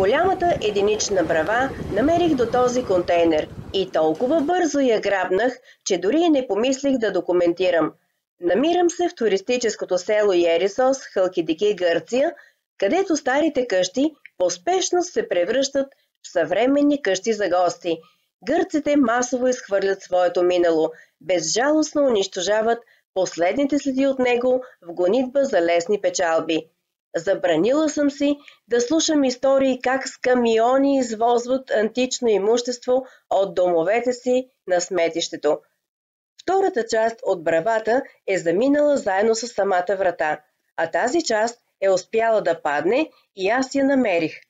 Голямата единична брава намерих до този контейнер и толкова бързо я грабнах, че дори и не помислих да документирам. Намирам се в туристическото село Ерисос, Халкидики, Гърция, където старите къщи поспешно се превръщат в съвременни къщи за гости. Гърците масово изхвърлят своето минало, безжалостно унищожават последните следи от него в гонитба за лесни печалби. Забранила съм си да слушам истории как с камиони извозват антично имущество от домовете си на сметището. Втората част от бравата е заминала заедно с самата врата, а тази част е успяла да падне и аз я намерих.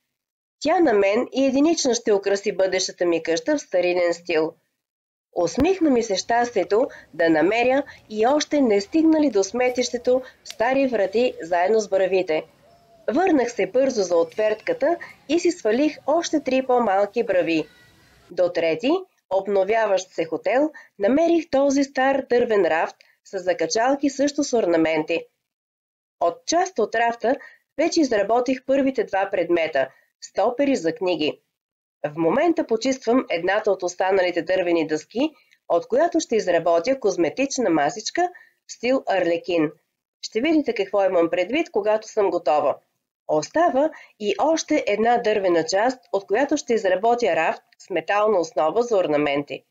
Тя на мен и единична ще украси бъдещата ми къща в старинен стил. Усмихна ми се щастието да намеря и още не стигнали до сметището стари врати заедно с бравите. Върнах се бързо за отвертката и си свалих още 3 по-малки брави. До трети, обновяващ се хотел, намерих този стар дървен рафт с закачалки също с орнаменти. От част от рафта вече изработих първите 2 предмета – стопери за книги. В момента почиствам едната от останалите дървени дъски, от която ще изработя козметична масичка в стил арлекин. Ще видите какво имам предвид, когато съм готова. Остава и още една дървена част, от която ще изработя рафт с метална основа за орнаменти.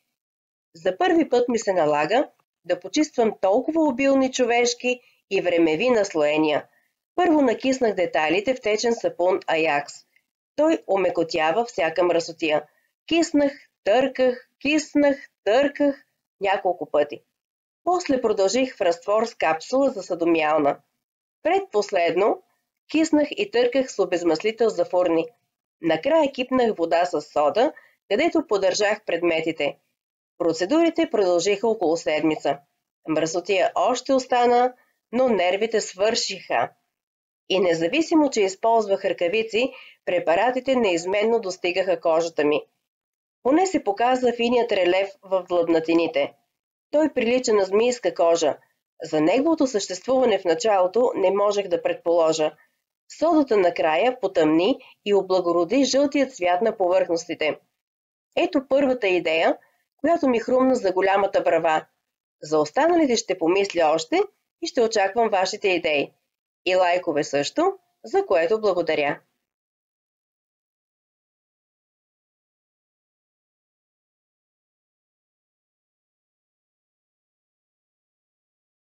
За първи път ми се налага да почиствам толкова обилни човешки и времеви наслоения. Първо накиснах детайлите в течен сапун Аякс. Той омекотява всяка мръсотия. Киснах, търках няколко пъти. После продължих в разтвор с капсула за съдомиална. Предпоследно киснах и търках с обезмаслител за фурни. Накрая кипнах вода с сода, където поддържах предметите. Процедурите продължиха около седмица. Мръсотия още остана, но нервите свършиха. И независимо, че използвах ръкавици, препаратите неизменно достигаха кожата ми. Поне се показа финият релеф в длъбнатините. Той прилича на змийска кожа. За неговото съществуване в началото не можех да предположа. Содата накрая потъмни и облагороди жълтият цвят на повърхностите. Ето първата идея, която ми хрумна за голямата брава. За останалите ще помисля още и ще очаквам вашите идеи. И лайкове също, за което благодаря.